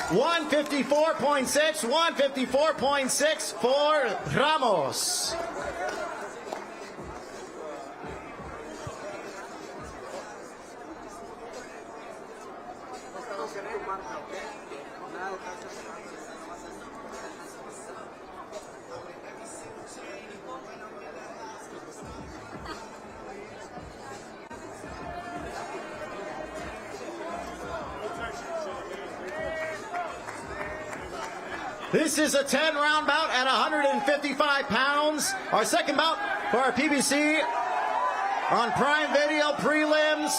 154.6, 154.6 for Ramos. This is a 10-round bout at 155 pounds. Our second bout for our PBC on Prime Video prelims.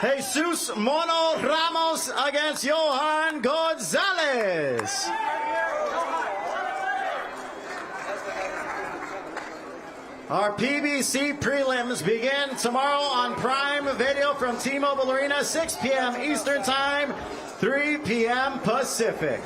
Jesus Mono Ramos against Johan Gonzalez. Our PBC prelims begin tomorrow on Prime Video from T-Mobile Arena, 6 p.m. Eastern Time, 3 p.m. Pacific.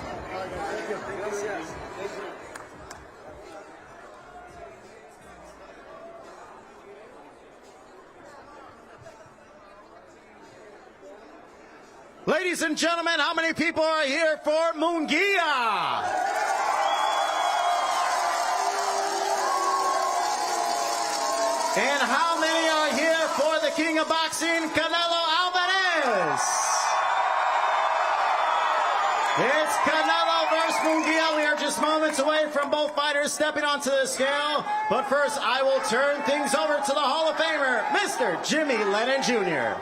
Ladies and gentlemen, how many people are here for Munguía? And how many are here for the king of boxing, Canelo Alvarez? It's Canelo versus Munguía. We are just moments away from both fighters stepping onto the scale. But first, I will turn things over to the Hall of Famer, Mr. Jimmy Lennon Jr.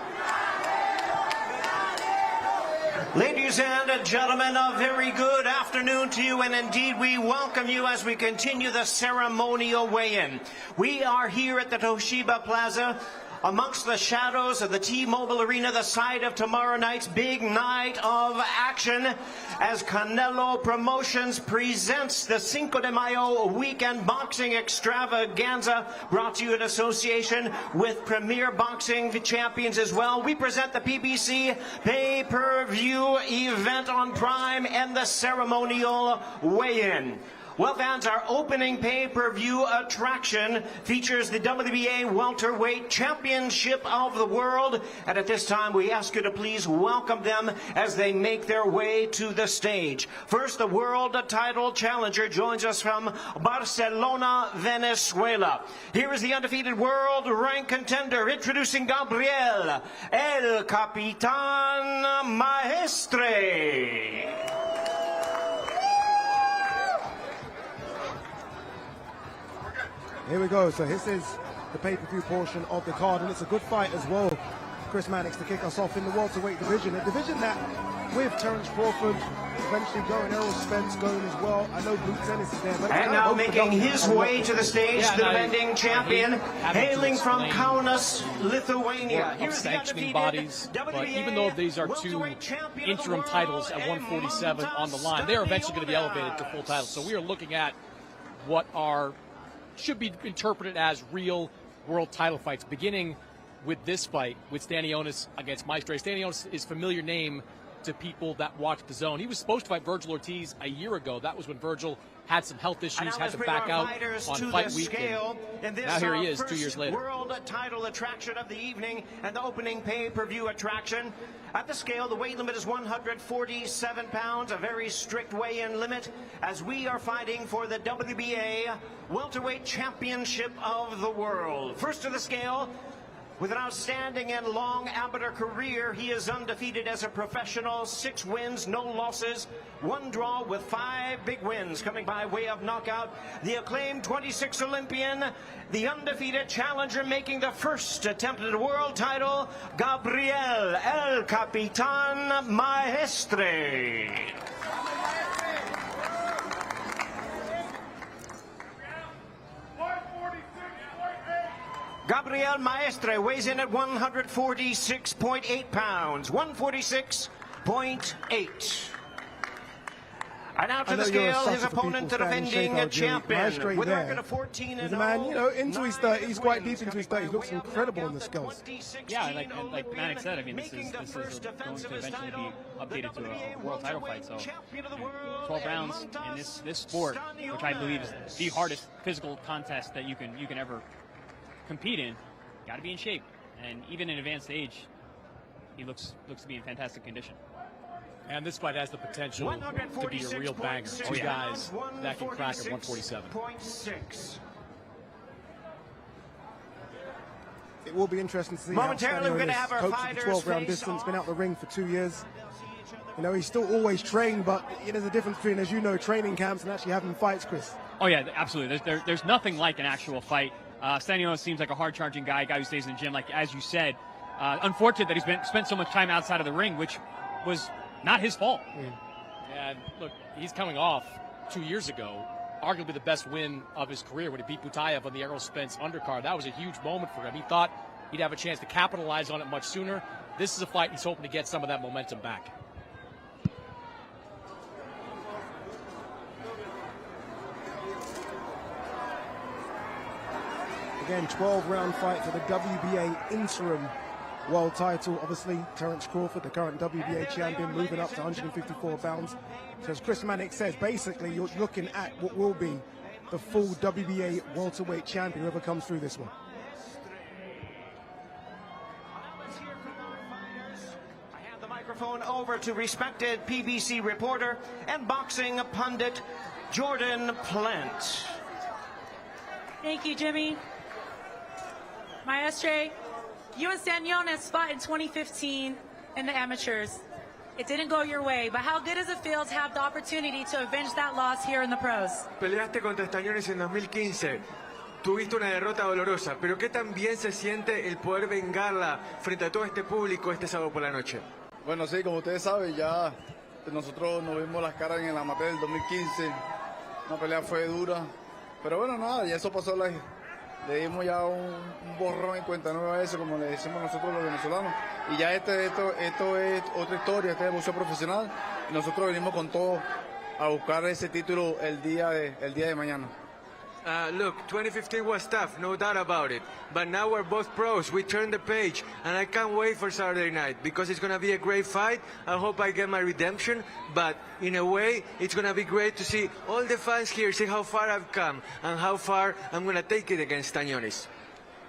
Ladies and gentlemen, a very good afternoon to you, and indeed we welcome you as we continue the ceremonial weigh-in. We are here at the Toshiba Plaza amongst the shadows of the T-Mobile Arena, the site of tomorrow night's big night of action, as Canelo Promotions presents the Cinco de Mayo Weekend Boxing Extravaganza, brought to you in association with Premier Boxing Champions as well. We present the PBC pay-per-view event on Prime and the ceremonial weigh-in. Well, fans, our opening pay-per-view attraction features the WBA Welterweight Championship of the World. And at this time, we ask you to please welcome them as they make their way to the stage. First, the world title challenger joins us from Barcelona, Venezuela. Here is the undefeated world rank contender, introducing Gabriel, El Capitan Maestre. Here we go. So this is the pay-per-view portion of the card, and it's a good fight as well. Chris Mannix to kick us off in the welterweight division, a division that with Terence Crawford eventually going, Errol Spence going as well. I know Blue Tennis is there, but and now making his way to the stage, the defending champion, hailing from Kaunas, Lithuania. Here's the sanctioning bodies, but even though these are two interim titles at 147 on the line, they are eventually going to be elevated to full titles. So we are looking at what should be interpreted as real world title fights, beginning with this fight with Stanionis against Maestre. Stanionis is a familiar name to people that watch the DAZN. He was supposed to fight Virgil Ortiz a year ago. That was when Virgil had some health issues, had to back out on fight week. Now here he is 2 years later. World title attraction of the evening and the opening pay-per-view attraction. At the scale, the weight limit is 147 pounds, a very strict weigh-in limit, as we are fighting for the WBA Welterweight Championship of the World. First to the scale, with an outstanding and long amateur career, he is undefeated as a professional, 6 wins, no losses, 1 draw with 5 big wins coming by way of knockout. The acclaimed 26 Olympian, the undefeated challenger making the first attempt at a world title, Gabriel El Capitan Maestre. Gabriel Maestre weighs in at 146.8 pounds, 146.8. And out to the scale, his opponent, the defending champion, with a record of 14-0. He's a man, you know, into his 30s, he's quite deep into his 30s. He looks incredible in the scales. Yeah, like Mannix said, I mean, this is going to eventually be updated to a world title fight. So 12 rounds in this sport, which I believe is the hardest physical contest that you can ever compete in. Got to be in shape, and even in advanced age, he looks to be in fantastic condition. And this fight has the potential to be a real banger. Two guys that can crack at 147. It will be interesting to see Momentarily, we're going to have our fighters 12-round distance, been out the ring for 2 years. You know, he's still always trained, but there's a difference between, as you know, training camps and actually having fights, Chris. Oh, yeah, absolutely. There's nothing like an actual fight. Stanionis seems like a hard-charging guy who stays in the gym, like as you said. Unfortunate that he's spent so much time outside of the ring, which was not his fault. And look, he's coming off 2 years ago, arguably the best win of his career when he beat Butayev on the Errol Spence undercard. That was a huge moment for him. He thought he'd have a chance to capitalize on it much sooner. This is a fight he's hoping to get some of that momentum back. Again, 12-round fight for the WBA interim world title. Obviously, Terence Crawford, the current WBA champion, moving up to 154 pounds. So as Chris Mannix says, basically you're looking at what will be the full WBA welterweight champion, whoever comes through this one. I hand the microphone over to respected PBC reporter and boxing pundit Jordan Plant. Thank you, Jimmy. Maestre, you and Stanionis fought in 2015 in the amateurs. It didn't go your way, but how good does it feel to have the opportunity to avenge that loss here in the pros? Peleaste contra Stanionis en 2015. Tuviste una derrota dolorosa, pero ¿qué tan bien se siente el poder vengarla frente a todo este público este sábado por la noche? Bueno, sí, como ustedes saben, ya nosotros nos vimos las caras en el amateur del 2015. Una pelea fue dura, pero bueno, nada, ya eso pasó. Le dimos ya un borrón en cuenta nueva a eso, como le decimos nosotros los venezolanos. Y ya esto es otra historia, este es el boxeo profesional. Y nosotros venimos con todo a buscar ese título el día de mañana. Look, 2015 was tough, no doubt about it. But now we're both pros. We turned the page, and I can't wait for Saturday night because it's going to be a great fight. I hope I get my redemption, but in a way, it's going to be great to see all the fans here, see how far I've come and how far I'm going to take it against Stanionis.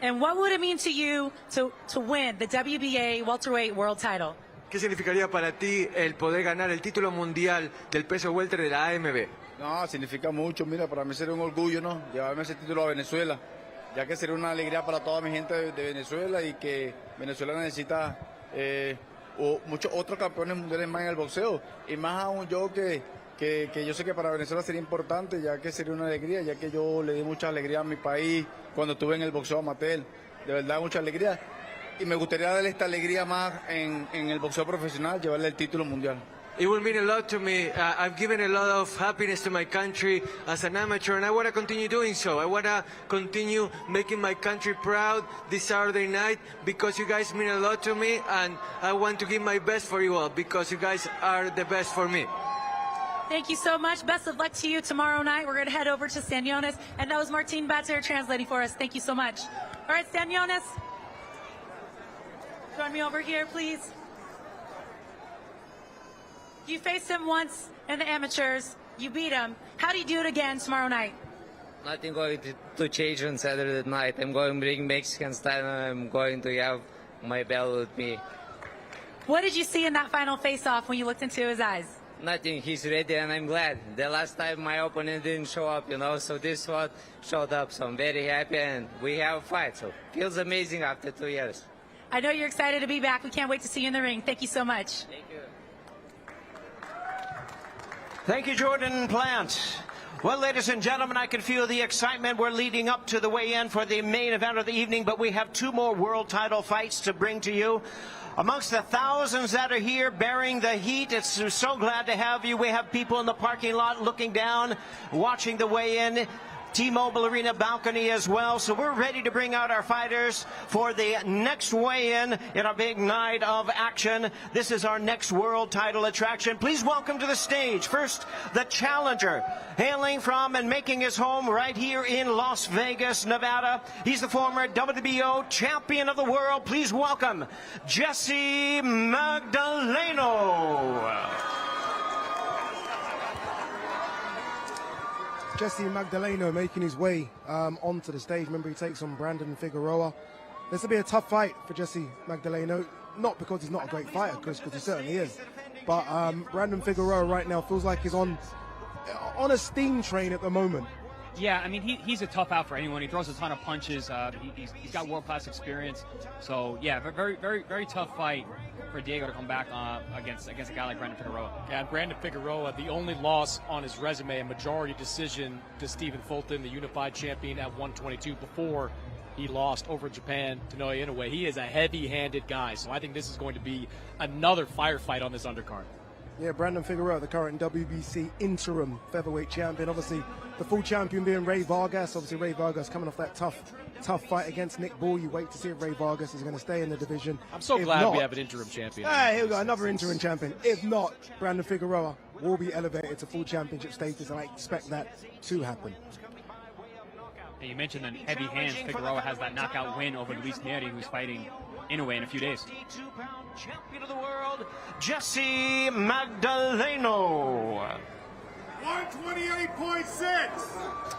And what would it mean to you to win the WBA welterweight world title? ¿Qué significaría para ti el poder ganar el título mundial del peso welter de la AMB? No, significa mucho. Mira, para mí sería un orgullo, ¿no? Llevarme ese título a Venezuela, ya que sería una alegría para toda mi gente de Venezuela y que Venezuela necesita muchos otros campeones mundiales más en el boxeo. Y más aún yo que yo sé que para Venezuela sería importante, ya que sería una alegría, ya que yo le di mucha alegría a mi país cuando estuve en el boxeo amateur. De verdad, mucha alegría. Y me gustaría darle esta alegría más en el boxeo profesional, llevarle el título mundial. It will mean a lot to me. I've given a lot of happiness to my country as an amateur, and I want to continue doing so. I want to continue making my country proud this Saturday night because you guys mean a lot to me, and I want to give my best for you all because you guys are the best for me. Thank you so much. Best of luck to you tomorrow night. We're going to head over to Stanionis, and that was Martin Batzer translating for us. Thank you so much. All right, Stanionis, join me over here, please. You faced him once in the amateurs. You beat him. How do you do it again tomorrow night? Nothing going to change on Saturday night. I'm going to bring Mexican style, and I'm going to have my belt with me. What did you see in that final face-off when you looked into his eyes? Nothing. He's ready, and I'm glad. The last time my opponent didn't show up, so this one showed up. So I'm very happy, and we have a fight. So feels amazing after 2 years. I know you're excited to be back. We can't wait to see you in the ring. Thank you so much. Thank you. Thank you, Jordan Plant. Well, ladies and gentlemen, I can feel the excitement. We're leading up to the weigh-in for the main event of the evening, but we have two more world title fights to bring to you. Amongst the thousands that are here bearing the heat, it's so glad to have you. We have people in the parking lot looking down, watching the weigh-in. T-Mobile Arena balcony as well. So we're ready to bring out our fighters for the next weigh-in in a big night of action. This is our next world title attraction. Please welcome to the stage, first, the challenger, hailing from and making his home right here in Las Vegas, Nevada. He's the former WBO champion of the world. Please welcome Jesse Magdaleno. Jesse Magdaleno making his way onto the stage. Remember, he takes on Brandon Figueroa. This will be a tough fight for Jesse Magdaleno, not because he's not a great fighter, because he certainly is, but Brandon Figueroa right now feels like he's on a steam train at the moment. Yeah, I mean, he's a tough out for anyone. He throws a ton of punches. He's got world-class experience. So, yeah, very, very, very tough fight for Diego to come back against a guy like Brandon Figueroa. Yeah, and Brandon Figueroa, the only loss on his resume, a majority decision to Stephen Fulton, the unified champion at 122 before he lost over Japan to Naoya Inoue. He is a heavy-handed guy, so I think this is going to be another firefight on this undercard. Yeah, Brandon Figueroa, the current WBC interim featherweight champion. Obviously, the full champion being Ray Vargas. Obviously, Ray Vargas coming off that tough fight against Nick Bull. You wait to see if Ray Vargas is going to stay in the division. I'm so glad we have an interim champion. Here we go, another interim champion. If not, Brandon Figueroa will be elevated to full championship status, and I expect that to happen. And you mentioned the heavy hands. Figueroa has that knockout win over Luis Neri, who's fighting Inoue in a few days. 52-pound champion of the world, Jaime Magdaleno. 128.6.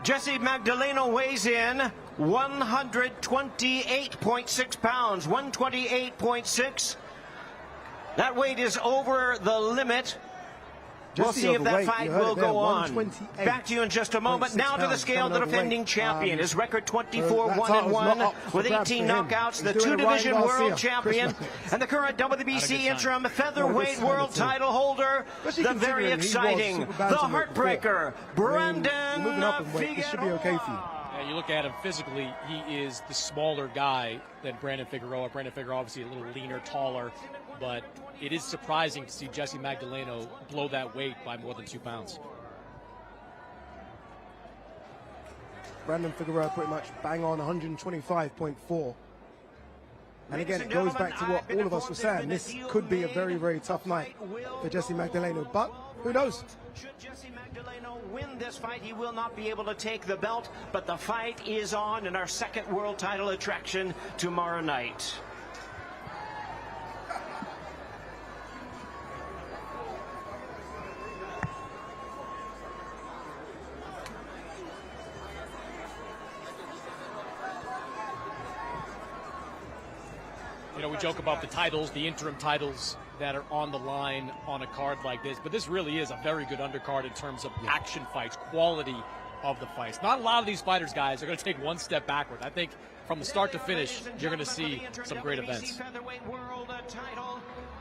Jaime Magdaleno weighs in 128.6 pounds, 128.6. That weight is over the limit. We'll see if that fight will go on. Back to you in just a moment. Now to the scale, the defending champion. His record 24-1-1 with 18 knockouts. The two-division world champion and the current WBC interim featherweight world title holder. The very exciting, the heartbreaker, Brandon Figueroa. This should be okay for you. Yeah, you look at him physically, he is the smaller guy than Brandon Figueroa. Brandon Figueroa obviously a little leaner, taller, but it is surprising to see Jaime Magdaleno blow that weight by more than 2 pounds. Brandon Figueroa pretty much bang on 125.4. And again, it goes back to what all of us were saying. This could be a very, very tough night for Jaime Magdaleno, but who knows? Should Jaime Magdaleno win this fight, he will not be able to take the belt, but the fight is on in our second world title attraction tomorrow night. You know, we joke about the titles, the interim titles that are on the line on a card like this, but this really is a very good undercard in terms of action fights, quality of the fights. Not a lot of these fighters, guys, are going to take one step backward. I think from the start to finish, you're going to see some great events.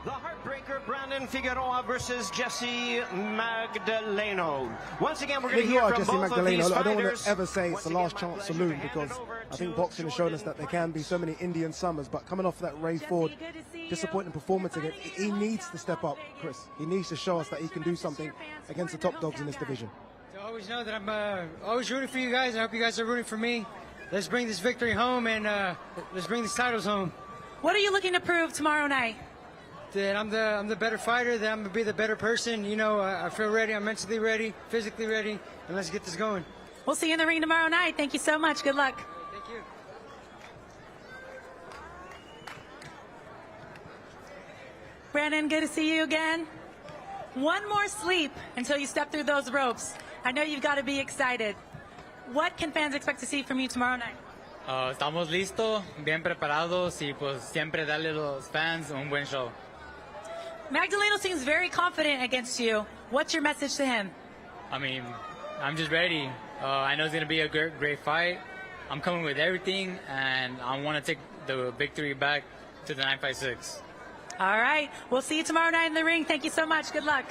The heartbreaker, Brandon Figueroa versus Jaime Magdaleno. Once again, we're going to hear from both of these fighters. I don't want to ever say it's the last chance saloon, because I think boxing has shown us that there can be so many Indian summers, but coming off that Ray Ford disappointing performance again, he needs to step up, Chris. He needs to show us that he can do something against the top dogs in this division. So always know that I'm always rooting for you guys. I hope you guys are rooting for me. Let's bring this victory home, and let's bring these titles home. What are you looking to prove tomorrow night? That I'm the better fighter, that I'm going to be the better person. You know, I feel ready, I'm mentally ready, physically ready, and let's get this going. We'll see you in the ring tomorrow night. Thank you so much. Good luck. Thank you. Brandon, good to see you again. One more sleep until you step through those ropes. I know you've got to be excited. What can fans expect to see from you tomorrow night? Estamos listos, bien preparados y pues siempre darle a los fans un buen show. Magdaleno seems very confident against you. What's your message to him? I mean, I'm just ready. I know it's going to be a great fight. I'm coming with everything, and I want to take the victory back to the 956. All right. We'll see you tomorrow night in the ring. Thank you so much. Good luck.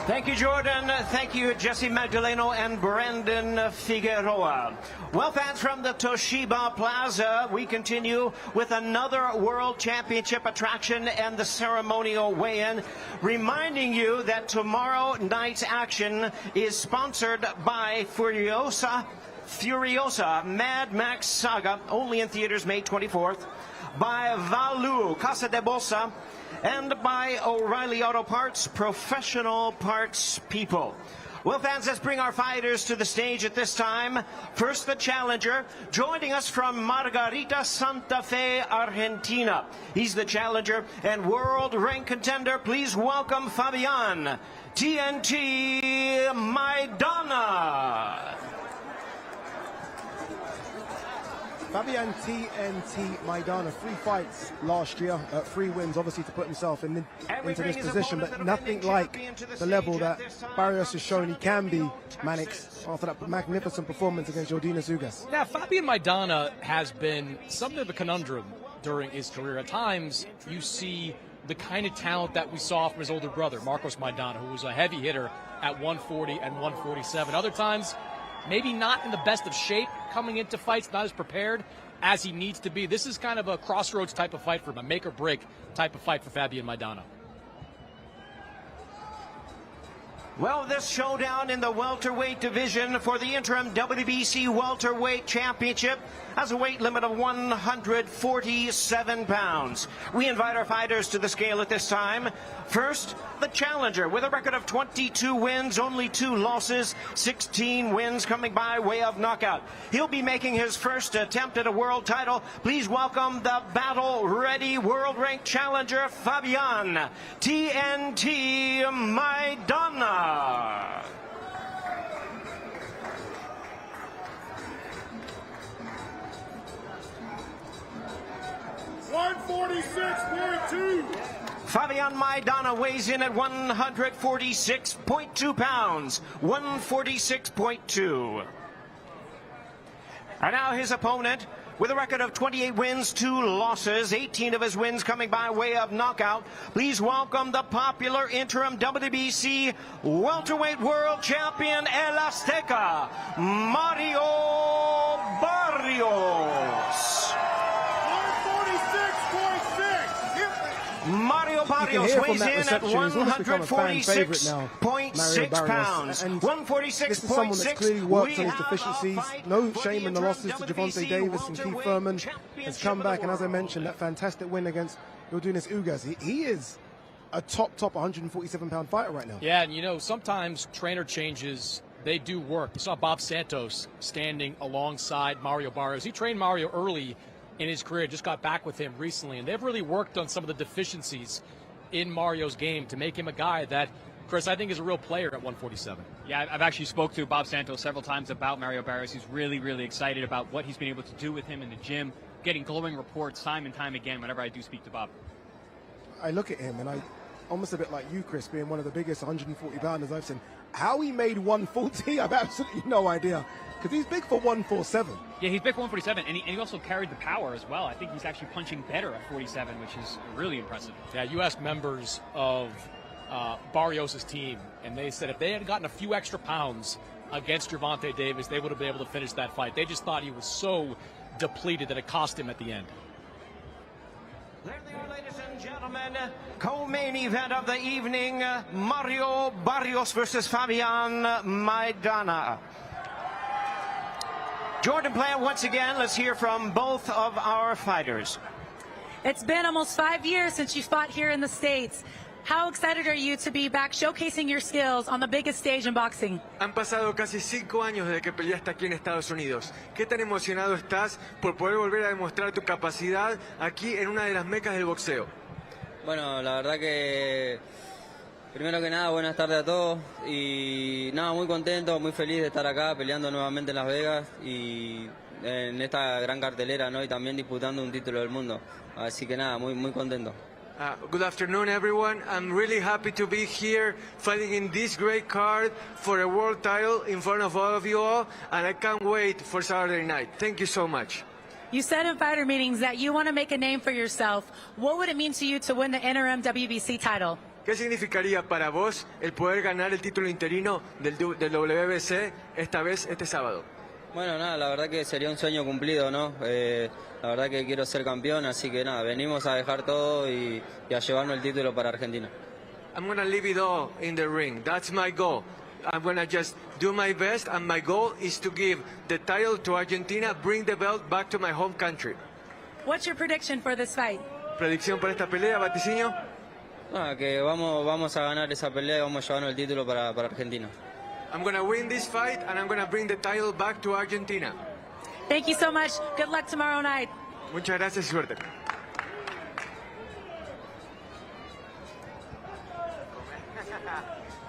Thank you, Jordan. Thank you, Jaime Magdaleno and Brandon Figueroa. Well, fans, from the Toshiba Plaza, we continue with another World Championship attraction and the ceremonial weigh-in, reminding you that tomorrow night's action is sponsored by Furiosa Mad Max Saga, only in theaters May 24th, by Valu Casa de Bolsa, and by O'Reilly Auto Parts, professional parts people. Well, fans, let's bring our fighters to the stage at this time. First, the challenger, joining us from Margarita, Santa Fe, Argentina. He's the challenger and world rank contender. Please welcome Fabian TNT Maidana. Fabian TNT Maidana, 3 fights last year, 3 wins, obviously to put himself into this position, but nothing like the level that Barrios has shown he can be, Mannix, after that magnificent performance against Yordenis Ugas. Yeah, Fabian Maidana has been something of a conundrum during his career. At times, you see the kind of talent that we saw from his older brother, Marcos Maidana, who was a heavy hitter at 140 and 147. Other times, maybe not in the best of shape coming into fights, not as prepared as he needs to be. This is kind of a crossroads type of fight for him, a make or break type of fight for Fabian Maidana. Well, this showdown in the welterweight division for the interim WBC welterweight championship has a weight limit of 147 pounds. We invite our fighters to the scale at this time. First, the challenger with a record of 22 wins, only 2 losses, 16 wins coming by way of knockout. He'll be making his first attempt at a world title. Please welcome the battle-ready world-ranked challenger, Fabian TNT Maidana. 146.2. Fabian Maidana weighs in at 146.2 pounds. 146.2. And now his opponent, with a record of 28 wins, 2 losses, 18 of his wins coming by way of knockout. Please welcome the popular interim WBC welterweight world champion El Azteca, Mario Barrios. 146.6. Mario Barrios weighs in at 146.6 pounds. And 146.6. this is someone that's clearly worked on his deficiencies. No shame in the losses to Gervonta Davis and Keith Thurman. Has come back, and as I mentioned, that fantastic win against Yordenis Ugas. He is a top 147-pound fighter right now. Yeah, and you know, sometimes trainer changes, they do work. You saw Bob Santos standing alongside Mario Barrios. He trained Mario early in his career, just got back with him recently, and they've really worked on some of the deficiencies in Mario's game to make him a guy that, Chris, I think is a real player at 147. Yeah, I've actually spoke to Bob Santos several times about Mario Barrios. He's really, really excited about what he's been able to do with him in the gym, getting glowing reports time and time again whenever I do speak to Bob. I look at him, and I almost a bit like you, Chris, being one of the biggest 140-pounders I've seen. How he made 140, I've absolutely no idea. Because he's big for 147. Yeah, he's big for 147, and he also carried the power as well. I think he's actually punching better at 47, which is really impressive. Yeah, you ask members of Barrios' team, and they said if they had gotten a few extra pounds against Gervonta Davis, they would have been able to finish that fight. They just thought he was so depleted that it cost him at the end. There they are, ladies and gentlemen. Co-main event of the evening, Mario Barrios versus Fabian Maidana. Jordan Plant, once again, let's hear from both of our fighters. It's been almost 5 years since you fought here in the States. How excited are you to be back showcasing your skills on the biggest stage in boxing? Han pasado casi 5 años desde que peleaste aquí en Estados Unidos. ¿Qué tan emocionado estás por poder volver a demostrar tu capacidad aquí en una de las mecas del boxeo? Bueno, la verdad que primero que nada, buenas tardes a todos y nada, muy contento, muy feliz de estar acá peleando nuevamente en Las Vegas y en esta gran cartelera, ¿no? Y también disputando un título del mundo. Así que nada, muy contento. Good afternoon, everyone. I'm really happy to be here fighting in this great card for a world title in front of all of you all, and I can't wait for Saturday night. Thank you so much. You said in fighter meetings that you want to make a name for yourself. What would it mean to you to win the interim WBC title? ¿Qué significaría para vos el poder ganar el título interino del WBC esta vez, este sábado? Bueno, nada, la verdad que sería un sueño cumplido, ¿no? La verdad que quiero ser campeón, así que nada, venimos a dejar todo y a llevarnos el título para Argentina. I'm going to leave it all in the ring. That's my goal. I'm going to just do my best, and my goal is to give the title to Argentina, bring the belt back to my home country. What's your prediction for this fight? ¿Predicción para esta pelea, vaticinio? Nada, que vamos a ganar esa pelea y vamos a llevarnos el título para Argentina. I'm going to win this fight, and I'm going to bring the title back to Argentina. Thank you so much. Good luck tomorrow night. Muchas gracias y suerte.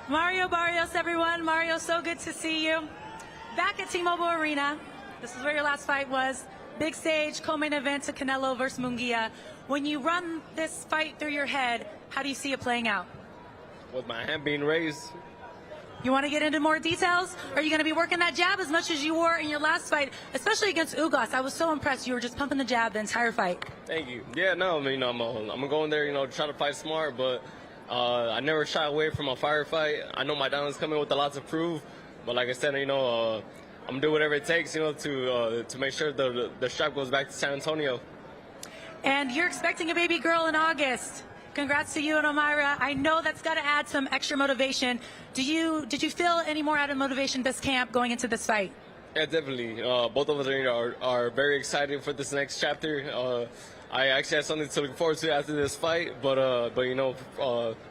Mario Barrios, everyone. Mario, so good to see you. Back at T-Mobile Arena. This is where your last fight was. Big stage, co-main event to Canelo versus Munguia. When you run this fight through your head, how do you see it playing out? With my hand being raised. You want to get into more details? Are you going to be working that jab as much as you were in your last fight, especially against Ugas? I was so impressed. You were just pumping the jab the entire fight. Thank you. Yeah, no, I mean, I'm gonna go in there, try to fight smart, but I never shy away from a firefight. I know Maidana's coming with a lot to prove, but like I said, I'm gonna do whatever it takes, to make sure the strap goes back to San Antonio. And you're expecting a baby girl in August. Congrats to you and Omaira. I know that's got to add some extra motivation. Did you feel any more added motivation this camp going into this fight? Yeah, definitely. Both of us are very excited for this next chapter. I actually have something to look forward to after this fight, but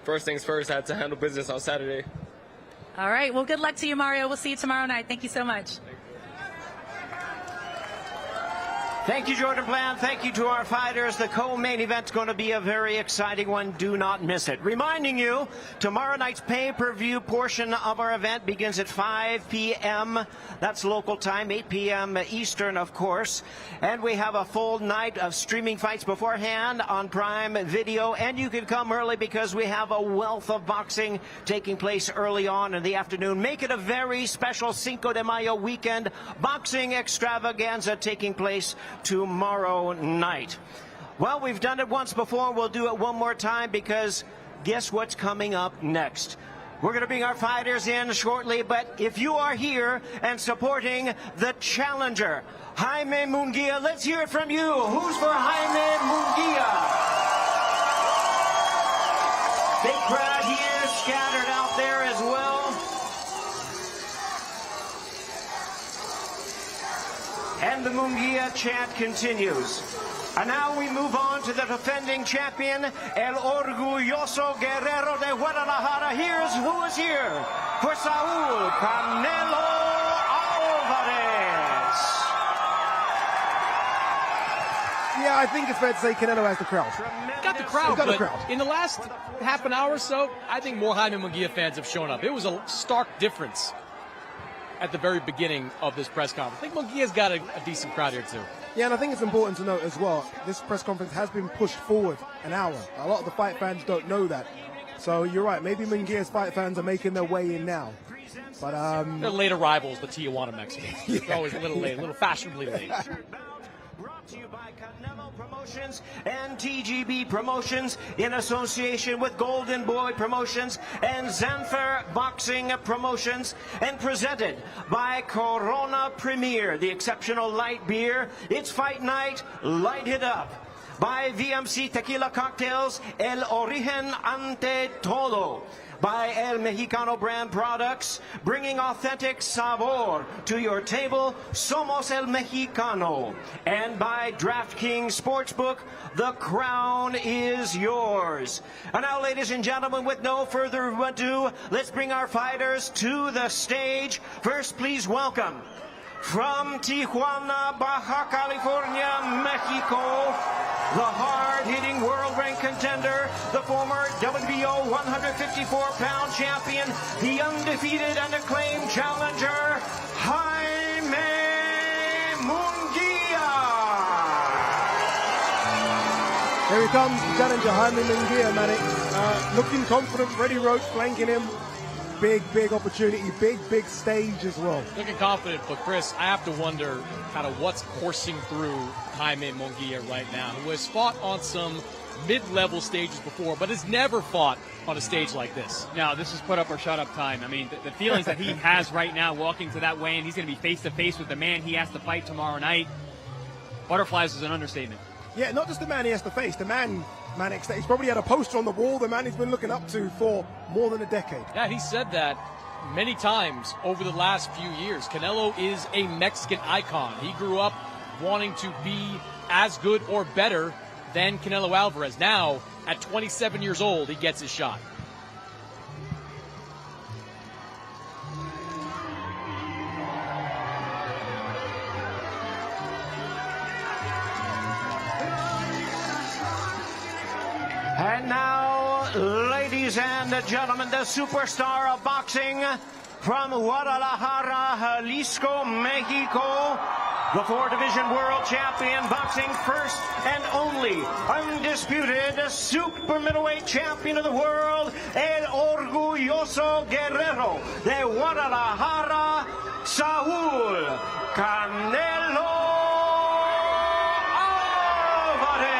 first things first, I had to handle business on Saturday. All right. Well, good luck to you, Mario. We'll see you tomorrow night. Thank you so much. Thank you, Jordan Bland. Thank you to our fighters. The co-main event's going to be a very exciting one. Do not miss it. Reminding you, tomorrow night's pay-per-view portion of our event begins at 5 p.m. That's local time, 8 p.m. Eastern, of course. And we have a full night of streaming fights beforehand on Prime Video. And you can come early because we have a wealth of boxing taking place early on in the afternoon. Make it a very special Cinco de Mayo weekend boxing extravaganza taking place tomorrow night. Well, we've done it once before. We'll do it one more time because guess what's coming up next? We're going to bring our fighters in shortly, but if you are here and supporting the challenger, Jaime Munguia, let's hear it from you. Who's for Jaime Munguia? Big crowd here, scattered out there as well. And the Munguia chant continues. And now we move on to the defending champion, El Orgulloso Guerrero de Guadalajara. Here's who is here for Saul Canelo Alvarez. Yeah, I think it's fair to say Canelo has the crowd. Got the crowd, got but the crowd. In the last half an hour or so, I think more Jaime Munguia fans have shown up. It was a stark difference at the very beginning of this press conference. I think Munguia's got a decent crowd here, too. Yeah, and I think it's important to note as well, this press conference has been pushed forward an hour. A lot of the fight fans don't know that. So you're right, maybe Munguia's fight fans are making their way in now. But they're late arrivals, the Tijuana Mexicans. Yeah. They're always a little late, a little fashionably late. Brought to you by Canelo Promotions and TGB Promotions in association with Golden Boy Promotions and Zanfer Boxing Promotions, and presented by Corona Premier, the exceptional light beer. It's fight night, light it up. By VMC Tequila Cocktails, El Origen Ante Todo. By El Mexicano brand products, bringing authentic sabor to your table, Somos El Mexicano. And by DraftKings Sportsbook, the crown is yours. And now, ladies and gentlemen, with no further ado, let's bring our fighters to the stage. First, please welcome, from Tijuana, Baja California, Mexico, the hard-hitting world-ranked contender, the former WBO 154-pound champion, the undefeated and acclaimed challenger, Jaime Munguia. Here he comes, challenger Jaime Munguia, Manic. Looking confident, ready ropes, flanking him. Big opportunity, big stage as well. Looking confident, but Chris, I have to wonder kind of what's coursing through Jaime Munguia right now, who has fought on some mid-level stages before, but has never fought on a stage like this. No, this is put up or shut up time. I mean, the feelings that he has right now walking to that weigh-in, he's going to be face-to-face with the man he has to fight tomorrow night. Butterflies is an understatement. Yeah, not just the man he has to face, the man, Mannix, he's probably had a poster on the wall, the man he's been looking up to for more than a decade. Yeah, he said that many times over the last few years. Canelo is a Mexican icon. He grew up wanting to be as good or better than Canelo Alvarez. Now, at 27 years old, he gets his shot. And now, ladies and gentlemen, the superstar of boxing from Guadalajara, Jalisco, Mexico, the four-division world champion, boxing first and only undisputed super middleweight champion of the world, el orgulloso guerrero de Guadalajara, Saúl Canelo Alvarez.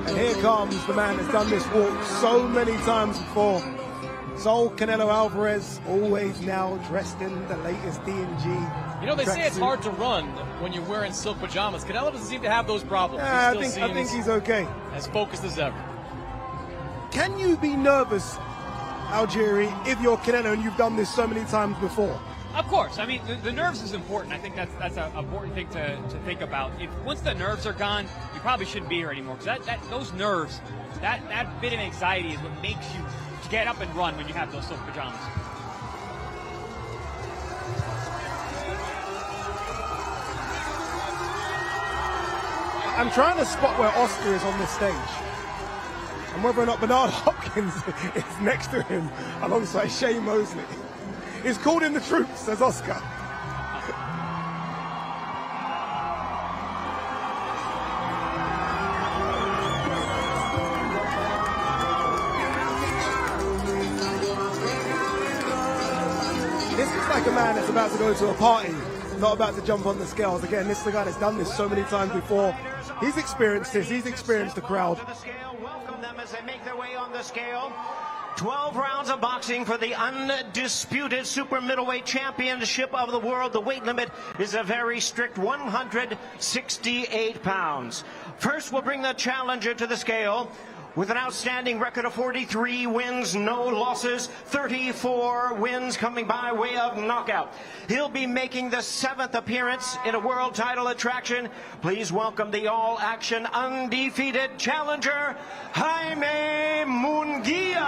And here comes the man that's done this walk so many times before. Saúl Canelo Alvarez, always now dressed in the latest D&G. You know, they say it's tracksuit. hard to run when you're wearing silk pajamas. Canelo doesn't seem to have those problems. Yeah, He I still think seems he's okay. as focused as ever. Can you be nervous, Algieri, if you're Canelo and you've done this so many times before? Of course. I mean, the nerves is important. I think that's an important thing to think about. If once the nerves are gone, you probably shouldn't be here anymore. Because those nerves, that bit of anxiety is what makes you get up and run when you have those silk pajamas. I'm trying to spot where Oscar is on this stage. And whether or not Bernard Hopkins is next to him alongside Shea Mosley. He's called in the troops, says Oscar. This looks like a man that's about to go to a party, not about to jump on the scales. Again, this is the guy that's done this so many times before. He's experienced this. He's experienced the crowd. Welcome them as they make their way on the scale. 12 rounds of boxing for the undisputed super middleweight championship of the world. The weight limit is a very strict 168 pounds. First, we'll bring the challenger to the scale with an outstanding record of 43 wins, no losses, 34 wins coming by way of knockout. He'll be making the 7th appearance in a world title attraction. Please welcome the all-action undefeated challenger, Jaime Munguia.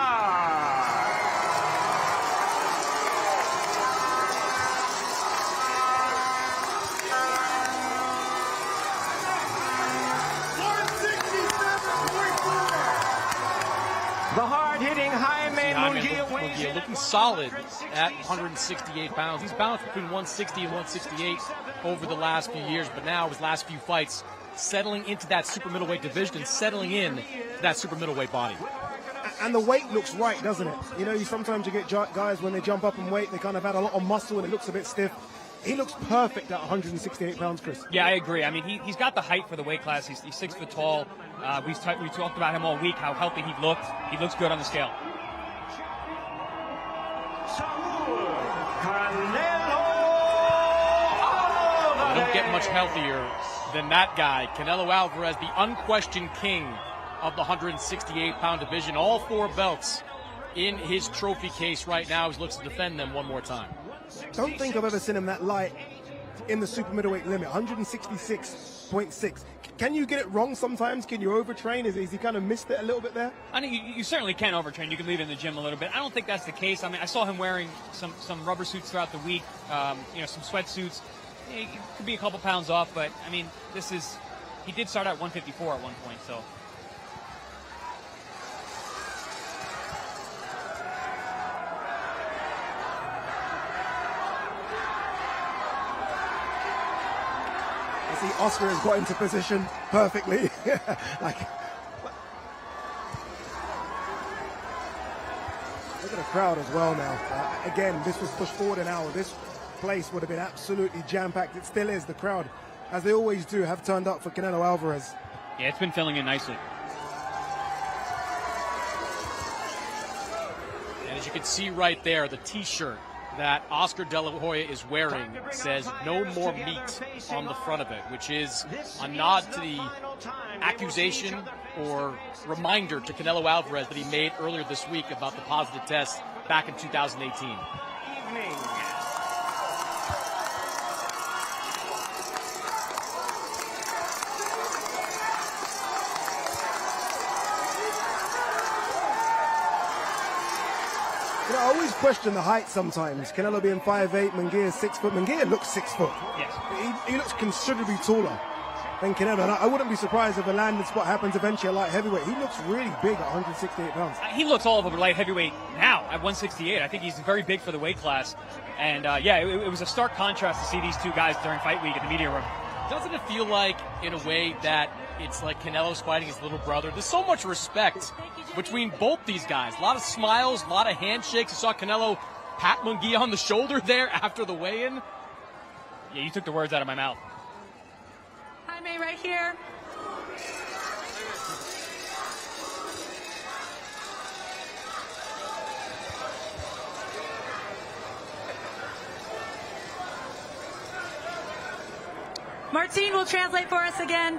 The hard-hitting Jaime Munguia looking solid at 168 pounds. He's bounced between 160 and 168 over the last few years, but now his last few fights settling into that super middleweight division and settling in to that super middleweight body. And the weight looks right, doesn't it? You know, sometimes you get guys when they jump up in weight, they kind of add a lot of muscle and it looks a bit stiff. He looks perfect at 168 pounds, Chris. Yeah, I agree. I mean, he's got the height for the weight class. He's 6 foot tall. We talked about him all week, how healthy he looked. He looks good on the scale. You don't get much healthier than that guy, Canelo Alvarez, the unquestioned king of the 168-pound division. All 4 belts in his trophy case right now as he looks to defend them one more time. Don't think I've ever seen him that light in the super middleweight limit, 166.6. Can you get it wrong sometimes? Can you overtrain? Is he kind of missed it a little bit there? I mean, you certainly can overtrain. You can leave it in the gym a little bit. I don't think that's the case. I mean, I saw him wearing some rubber suits throughout the week, some sweatsuits. It could be a couple pounds off, but, I mean, he did start at 154 at one point, so. See, Oscar has got into position perfectly. Look at the crowd as well now. Again, this was pushed forward an hour. This place would have been absolutely jam-packed. It still is. The crowd, as they always do, have turned up for Canelo Alvarez. Yeah, it's been filling in nicely. And as you can see right there, the T-shirt that Oscar De La Hoya is wearing says "No More Meat" on the front of it, which is a nod to the accusation or reminder to Canelo Alvarez that he made earlier this week about the positive test back in 2018. question the height sometimes. Canelo being 5'8", Munguia 6 foot. Munguia looks 6 foot. Yes. He looks considerably taller than Canelo. And I wouldn't be surprised if a landing spot happens eventually at light heavyweight. He looks really big at 168 pounds. He looks all of a light heavyweight now at 168. I think he's very big for the weight class. And yeah, it was a stark contrast to see these two guys during fight week in the media room. Doesn't it feel like, in a way, that it's like Canelo's fighting his little brother? There's so much respect between both these guys. A lot of smiles, a lot of handshakes. You saw Canelo pat Munguia on the shoulder there after the weigh-in. Yeah, you took the words out of my mouth. Jaime, right here. Martin will translate for us again.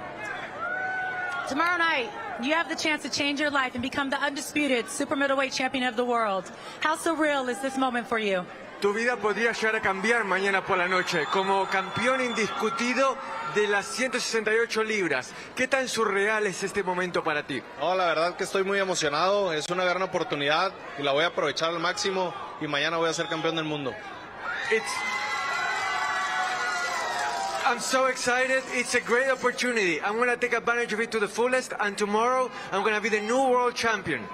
Tomorrow night, you have the chance to change your life and become the undisputed super middleweight champion of the world. How surreal is this moment for you? Tu vida podría llegar a cambiar mañana por la noche como campeón indiscutido de las 168 libras. ¿Qué tan surreal es este momento para ti? No, la verdad que estoy muy emocionado. Es una gran oportunidad y la voy a aprovechar al máximo y mañana voy a ser campeón del mundo. I'm so excited. It's a great opportunity. I'm going to take advantage of it to the fullest, and tomorrow I'm going to be the new world champion.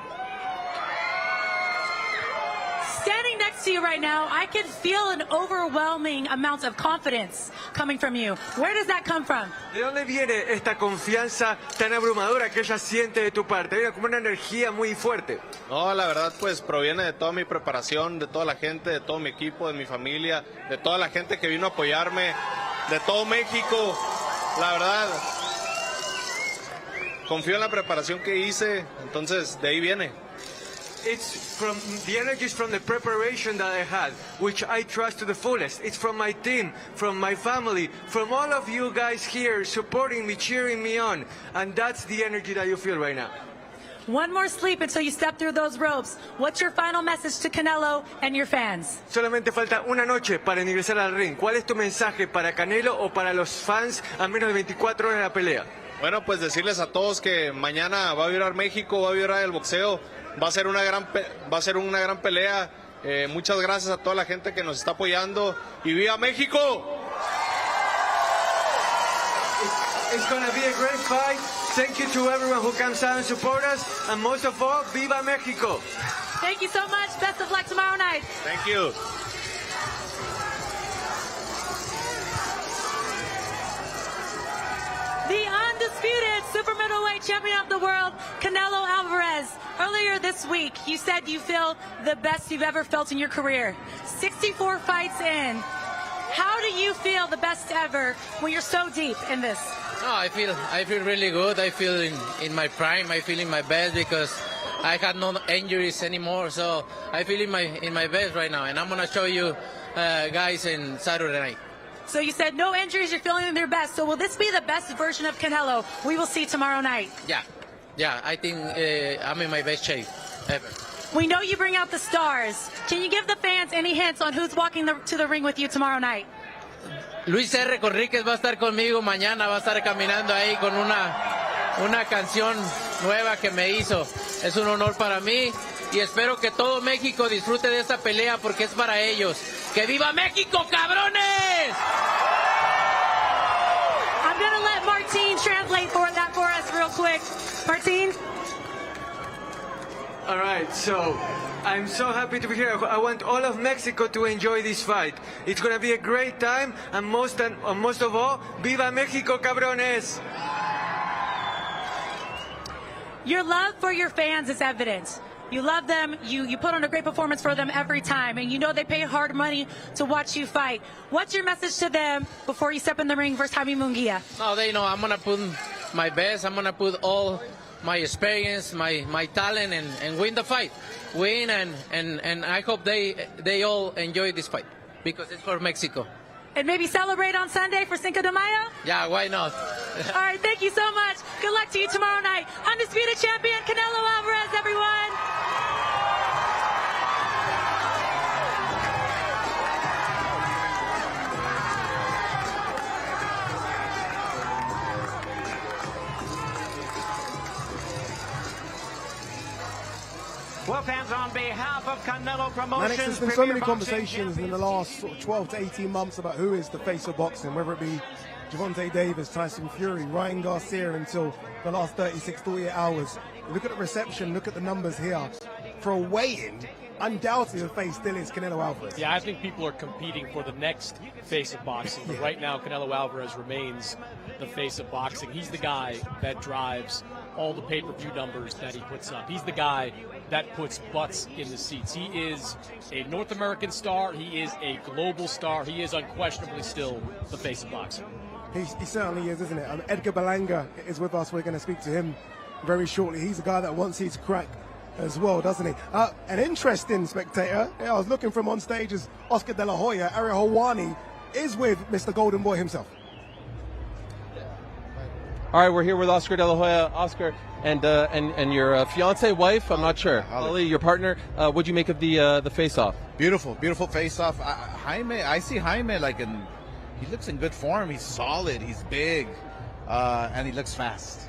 Standing next to you right now, I can feel an overwhelming amount of confidence coming from you. Where does that come from? ¿De dónde viene esta confianza tan abrumadora que ella siente de tu parte? Viene como una energía muy fuerte. No, la verdad pues proviene de toda mi preparación, de toda la gente, de todo mi equipo, de mi familia, de toda la gente que vino a apoyarme, de todo México. La verdad, confío en la preparación que hice, entonces de ahí viene. It's from the energy is from the preparation that I had, which I trust to the fullest. It's from my team, from my family, from all of you guys here supporting me, cheering me on, and that's the energy that you feel right now. One more sleep until you step through those ropes. What's your final message to Canelo and your fans? Solamente falta una noche para ingresar al ring. ¿Cuál es tu mensaje para Canelo o para los fans a menos de 24 horas de la pelea? Bueno, pues decirles a todos que mañana va a vibrar México, va a vibrar el boxeo. Va a ser una gran pelea. Muchas gracias a toda la gente que nos está apoyando. ¡Y viva México! It's going to be a great fight. Thank you to everyone who comes out and support us. And most of all, viva México! Thank you so much. Best of luck tomorrow night. Thank you. The undisputed super middleweight champion of the world, Canelo Alvarez. Earlier this week, you said you feel the best you've ever felt in your career. 64 fights in. How do you feel the best ever when you're so deep in this? No, I feel really good. I feel in my prime. I feel in my best because I had no injuries anymore. So I feel in my best right now, and I'm gonna show you guys in Saturday night. So you said no injuries, you're feeling their best. So will this be the best version of Canelo we will see tomorrow night? Yeah, I think I'm in my best shape ever. We know you bring out the stars. Can you give the fans any hints on who's walking to the ring with you tomorrow night? Luis R. Conríquez va a estar conmigo mañana, va a estar caminando ahí con una canción nueva que me hizo. Es un honor para mí y espero que todo México disfrute de esta pelea porque es para ellos. ¡Que viva México, cabrones! I'm going to let Martin translate that for us real quick. Martin? All right, so I'm so happy to be here. I want all of Mexico to enjoy this fight. It's going to be a great time, and most of all, viva México, cabrones! Your love for your fans is evident. You love them, you put on a great performance for them every time, and you know they pay hard money to watch you fight. What's your message to them before you step in the ring versus Jaime Munguia? No, they know I'm going to put my best. I'm going to put all my experience, my talent, and win the fight. Win, and I hope they all enjoy this fight because it's for Mexico. And maybe celebrate on Sunday for Cinco de Mayo? Yeah, why not? All right, thank you so much. Good luck to you tomorrow night. Undisputed champion, Canelo Alvarez, everyone. Well, fans, on behalf of Canelo Promotions, Mannix, there's been so many conversations in the last sort of 12 to 18 months about who is the face of boxing, whether it be Gervonta Davis, Tyson Fury, Ryan Garcia until the last 36, 48 hours. You look at the reception, look at the numbers here. For a weigh-in, undoubtedly the face still is Canelo Alvarez. Yeah, I think people are competing for the next face of boxing. But right now, Canelo Alvarez remains the face of boxing. He's the guy that drives all the pay-per-view numbers that he puts up. He's the guy that puts butts in the seats. He is a North American star. He is a global star. He is unquestionably still the face of boxing. He certainly is, isn't it? Edgar Berlanga is with us. We're going to speak to him very shortly. He's a guy that wants his crack as well, doesn't he? An interesting spectator. I was looking for him on stage as Oscar De La Hoya. Ariel Helwani is with Mr. Golden Boy himself. All right, we're here with Oscar De La Hoya. Oscar, and your fiance, wife, I'm not sure. Holly, your partner. What'd you make of the face-off? Beautiful face-off. Jaime, I see Jaime he looks in good form. He's solid. He's big, and he looks fast.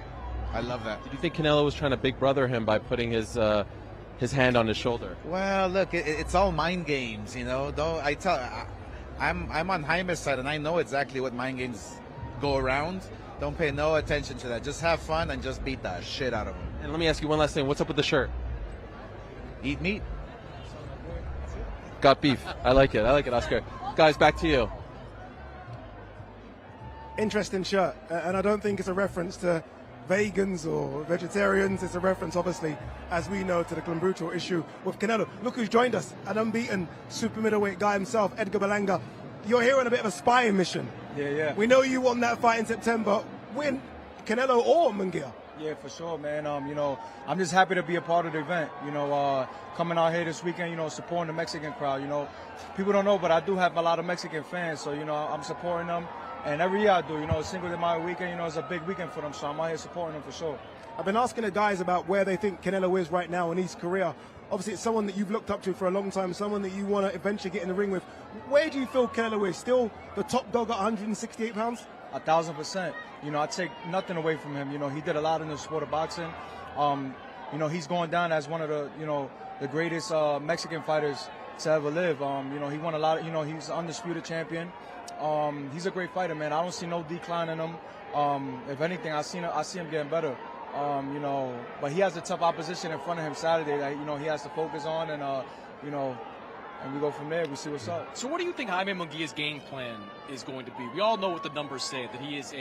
I love that. Did you think Canelo was trying to big brother him by putting his hand on his shoulder? Well, look, it's all mind games, you know. I'm on Jaime's side, and I know exactly what mind games go around. Don't pay no attention to that. Just have fun and just beat the shit out of him. And let me ask you one last thing. What's up with the shirt? Eat meat. Got beef. I like it, Oscar. Guys, back to you. Interesting shirt, and I don't think it's a reference to vegans or vegetarians. It's a reference, obviously, as we know, to the Glenbruto issue with Canelo. Look who's joined us, an unbeaten super middleweight guy himself, Edgar Berlanga. You're here on a bit of a spying mission. Yeah. We know you won that fight in September. Win Canelo or Munguia. Yeah, for sure, man. I'm just happy to be a part of the event. Coming out here this weekend, supporting the Mexican crowd. People don't know, but I do have a lot of Mexican fans, so I'm supporting them. And every year I do, Cinco de Mayo weekend, it's a big weekend for them, so I'm out here supporting them for sure. I've been asking the guys about where they think Canelo is right now in his career. Obviously, it's someone that you've looked up to for a long time, someone that you want to eventually get in the ring with. Where do you feel Canelo is? Still the top dog at 168 pounds? 1,000%. I take nothing away from him. He did a lot in the sport of boxing. He's going down as one of the, the greatest Mexican fighters to ever live. He won a lot of, he's an undisputed champion. He's a great fighter, man. I don't see no decline in him. If anything, I see him getting better. But he has a tough opposition in front of him Saturday that, he has to focus on, and, and we go from there. We see what's up. So what do you think Jaime Munguia's game plan is going to be? We all know what the numbers say, that he is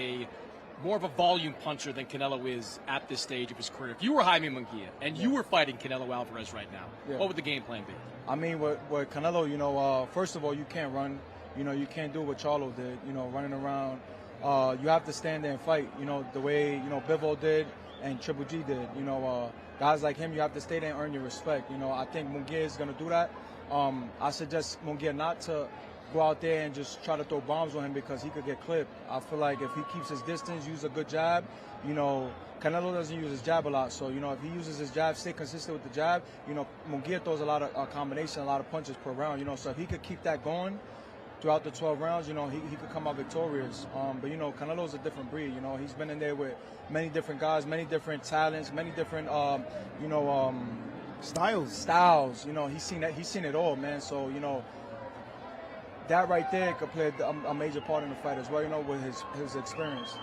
more of a volume puncher than Canelo is at this stage of his career. If you were Jaime Munguia and you were fighting Canelo Alvarez right now, what would the game plan be? I mean, with Canelo, first of all, you can't run. You can't do what Charlo did, running around. You have to stand there and fight, the way, Bivol did and Triple G did. Guys like him, you have to stay there and earn your respect. I think Munguia is going to do that. I suggest Munguia not to go out there and just try to throw bombs on him because he could get clipped. I feel like if he keeps his distance, use a good jab, Canelo doesn't use his jab a lot. So, if he uses his jab, stay consistent with the jab, Munguia throws a lot of combination, a lot of punches per round, so if he could keep that going throughout the 12 rounds, he could come out victorious. But, Canelo's a different breed. He's been in there with many different guys, many different talents, many different, styles. He's seen it all, man. So, that right there could play a major part in the fight as well, with his experience.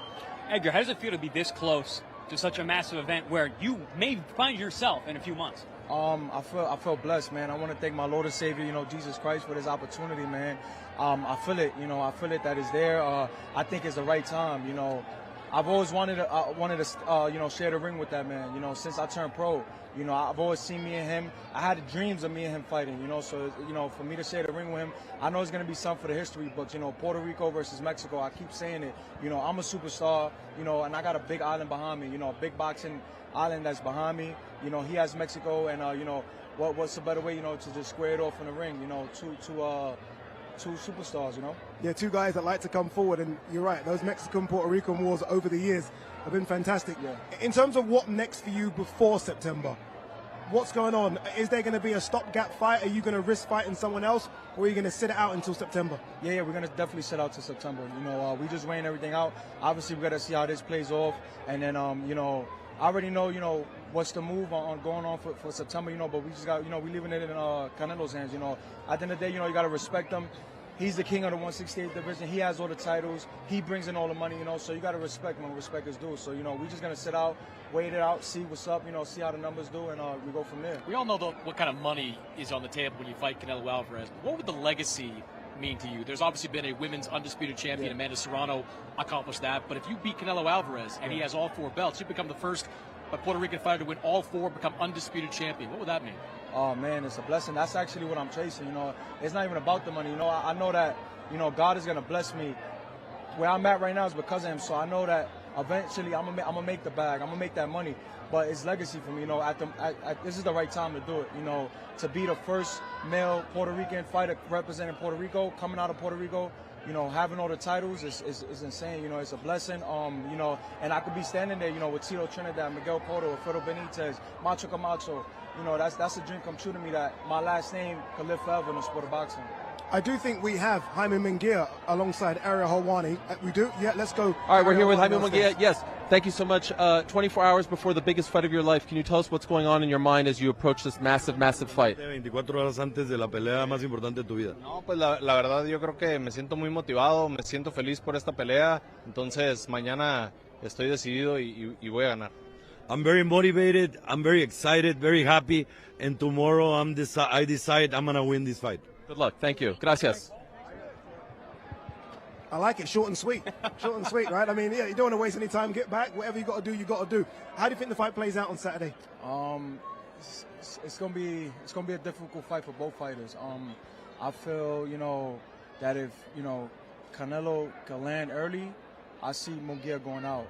Edgar, how does it feel to be this close to such a massive event where you may find yourself in a few months? I feel blessed, man. I want to thank my Lord and Savior, Jesus Christ, for this opportunity, man. I feel it, I feel it that is there. I think it's the right time, I've always wanted to, share the ring with that man, since I turned pro. I've always seen me and him. I had dreams of me and him fighting, so, for me to share the ring with him, I know it's going to be something for the history books, Puerto Rico versus Mexico. I keep saying it, I'm a superstar, and I got a big island behind me, a big boxing island that's behind me. He has Mexico, and, what's a better way, to just square it off in the ring, two superstars, Yeah, two guys that like to come forward, and you're right, those Mexican-Puerto Rican wars over the years have been fantastic. Yeah. In terms of what next for you before September, what's going on? Is there going to be a stopgap fight? Are you going to risk fighting someone else, or are you going to sit it out until September? Yeah, we're going to definitely sit out to September. We just weighing everything out. Obviously, we got to see how this plays off, and then, I already know, what's the move on going on for September, but we just got, we leaving it in Canelo's hands, At the end of the day, you got to respect him. He's the king of the 168 division. He has all the titles. He brings in all the money, so you got to respect him when respect is due. So, we're just going to sit out, wait it out, see what's up, see how the numbers do, and we go from there. We all know what kind of money is on the table when you fight Canelo Alvarez. What would the legacy mean to you? There's obviously been a women's undisputed champion. Amanda Serrano accomplished that. But if you beat Canelo Alvarez and he has all 4 belts, you become the first Puerto Rican fighter to win all 4, become undisputed champion. What would that mean? Oh, man, it's a blessing. That's actually what I'm chasing, It's not even about the money, I know that, God is going to bless me. Where I'm at right now is because of him, so I know that eventually I'm gonna make the bag. I'm going to make that money. But it's legacy for me, this is the right time to do it, to be the first male Puerto Rican fighter representing Puerto Rico, coming out of Puerto Rico, having all the titles is insane, it's a blessing, and I could be standing there, with Tito Trinidad, Miguel Cotto, Alfredo Benitez, Macho Camacho, that's a dream come true to me that my last name could live forever in the sport of boxing. I do think we have Jaime Munguia alongside Ariel Helwani. We do? Yeah, let's go. All right, we're here with Jaime Munguia. Yes, thank you so much. 24 hours before the biggest fight of your life, can you tell us what's going on in your mind as you approach this massive, massive fight? 24 horas antes de la pelea más importante de tu vida. No, pues la verdad yo creo que me siento muy motivado, me siento feliz por esta pelea. Entonces mañana estoy decidido y voy a ganar. I'm very motivated, I'm very excited, very happy, and tomorrow I decide I'm going to win this fight. Good luck. Thank you. Gracias. I like it. Short and sweet. Short and sweet, right? I mean, yeah, you don't want to waste any time. Get back. Whatever you got to do, you got to do. How do you think the fight plays out on Saturday? It's gonna be a difficult fight for both fighters. I feel, that if, Canelo can land early, I see Munguia going out.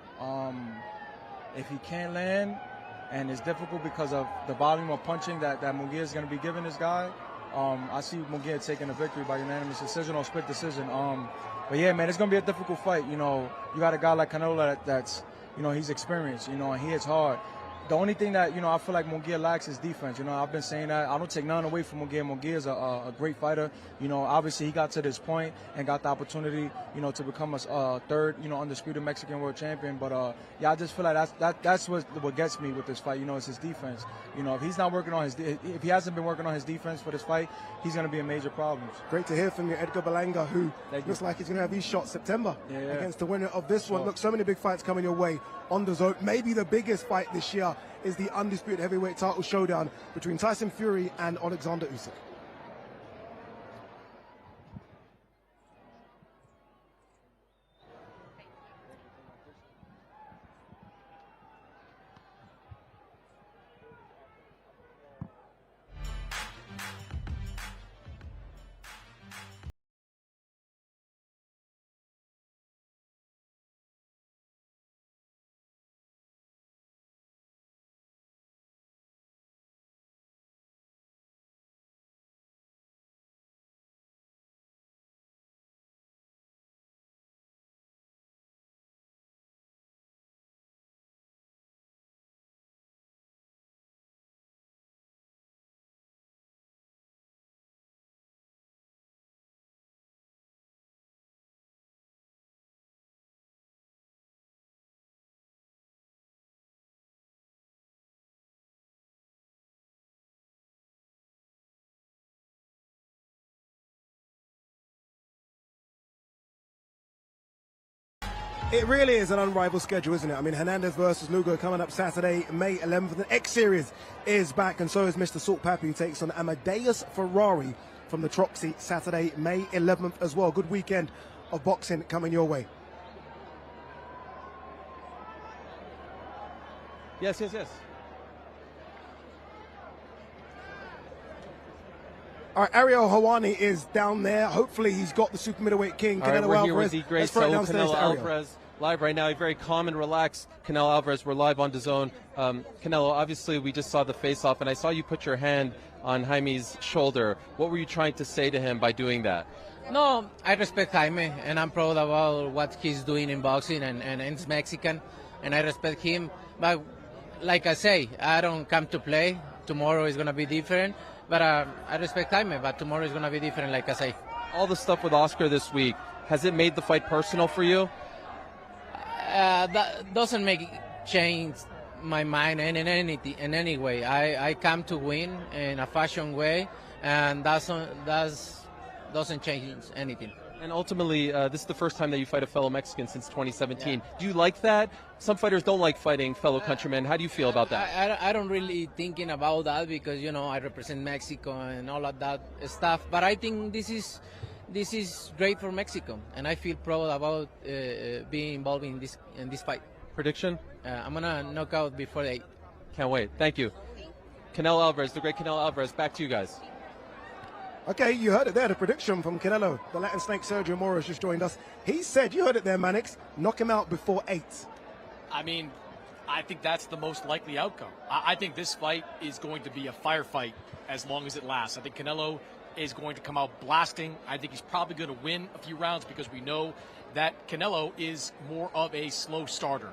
If he can't land, and it's difficult because of the volume of punching that Munguia is going to be giving this guy, I see Munguia taking a victory by unanimous decision or split decision. But yeah, man, it's going to be a difficult fight. You got a guy like Canelo that's, he's experienced, and he hits hard. The only thing that, I feel like Munguia lacks is defense. I've been saying that. I don't take none away from Munguia. Munguia is a great fighter. Obviously he got to this point and got the opportunity, to become a third, undisputed Mexican world champion. But, yeah, I just feel like that's what gets me with this fight, it's his defense. If he's not working on if he hasn't been working on his defense for this fight, he's going to be in major problems. Great to hear from you, Edgar Berlanga, who looks like he's going to have these shots September against the winner of this one. Look, so many big fights coming your way on the DAZN. Maybe the biggest fight this year is the undisputed heavyweight title showdown between Tyson Fury and Alexander Usyk. It really is an unrivaled schedule, isn't it? I mean, Hernandez versus Lugo coming up Saturday, May 11th. The X-Series is back, and so is Mr. Salt Papi, who takes on Amadeus Ferrari from the Troxy Saturday, May 11th as well. Good weekend of boxing coming your way. Yes. All right, Ariel Helwani is down there. Hopefully he's got the super middleweight king, Canelo we're Alvarez. Here with the great Canelo Alvarez, live right now. A very calm and relaxed Canelo Alvarez. We're live on DAZN. Canelo, obviously we just saw the face-off, and I saw you put your hand on Jaime's shoulder. What were you trying to say to him by doing that? No, I respect Jaime, and I'm proud about what he's doing in boxing, and he's Mexican, and I respect him. But like I say, I don't come to play. Tomorrow is going to be different. But I respect Jaime, but tomorrow is going to be different, like I say. All the stuff with Oscar this week, has it made the fight personal for you? That doesn't make change my mind in any way. I come to win in a fashion way, and that doesn't change anything. And ultimately, this is the first time that you fight a fellow Mexican since 2017. Yeah. Do you like that? Some fighters don't like fighting fellow countrymen. How do you feel about that? I don't really thinking about that because, you know, I represent Mexico and all of that stuff. But I think this is great for Mexico, and I feel proud about being involved in this fight. Prediction? I'm gonna knock out before the 8. Can't wait. Thank you. Canelo Alvarez, the great Canelo Alvarez. Back to you guys. Okay, you heard it there, the prediction from Canelo. The Latin snake Sergio Moro's just joined us. He said, you heard it there, Mannix, knock him out before 8. I mean, I think that's the most likely outcome. I think this fight is going to be a firefight as long as it lasts. I think Canelo is going to come out blasting. I think he's probably going to win a few rounds because we know that Canelo is more of a slow starter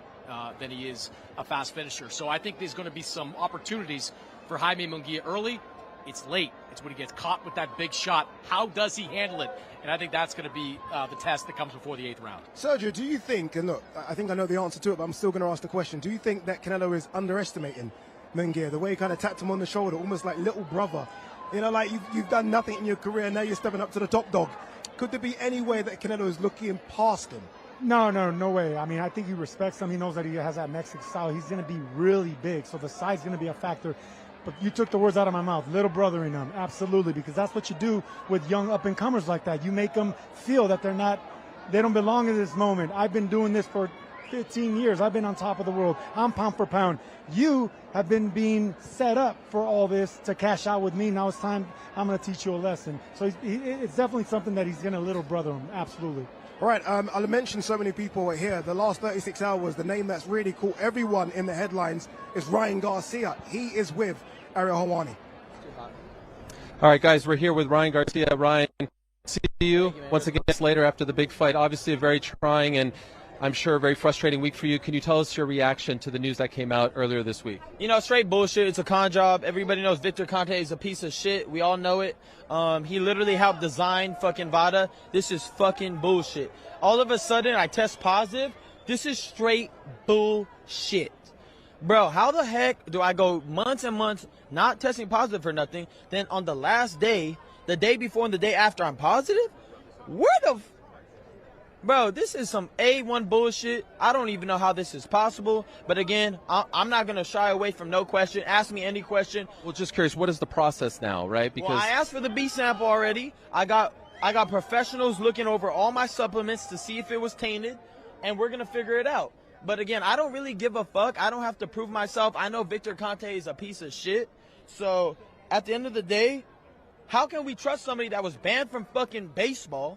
than he is a fast finisher. So I think there's going to be some opportunities for Jaime Munguia early. It's late. It's when he gets caught with that big shot. How does he handle it? And I think that's going to be the test that comes before the 8th round. Sergio, do you think, and look, I think I know the answer to it, but I'm still going to ask the question, do you think that Canelo is underestimating Munguia? The way he kind of tapped him on the shoulder, almost like little brother. You know, like you've done nothing in your career, now you're stepping up to the top dog. Could there be any way that Canelo is looking past him? No way. I mean, I think he respects him. He knows that he has that Mexican style. He's going to be really big, so the size is going to be a factor. But you took the words out of my mouth, little brother in them, absolutely, because that's what you do with young up-and-comers like that. You make them feel that they don't belong in this moment. I've been doing this for 15 years. I've been on top of the world. I'm pound for pound. You have been being set up for all this to cash out with me. Now it's time. I'm going to teach you a lesson. So it's definitely something that he's going to little brother him, absolutely. All right, I'll mention so many people here. The last 36 hours, the name that's really caught everyone in the headlines is Ryan Garcia. He is with Ariel Helwani. All right, guys, we're here with Ryan Garcia. Ryan, see you once again later after the big fight. Obviously a very trying and I'm sure a very frustrating week for you. Can you tell us your reaction to the news that came out earlier this week? You know, straight bullshit. It's a con job. Everybody knows Victor Conte is a piece of shit. We all know it. He literally helped design fucking VADA. This is fucking bullshit. All of a sudden, I test positive. This is straight bullshit. Bro, how the heck do I go months and months not testing positive for nothing, then on the last day, the day before and the day after, I'm positive? Where the... Bro, this is some A1 bullshit. I don't even know how this is possible. But again, I'm not going to shy away from no question. Ask me any question. Well, just curious, what is the process now, right? Because well, I asked for the B sample already. I got professionals looking over all my supplements to see if it was tainted, and we're going to figure it out. But again, I don't really give a fuck. I don't have to prove myself. I know Victor Conte is a piece of shit. So at the end of the day, how can we trust somebody that was banned from fucking baseball,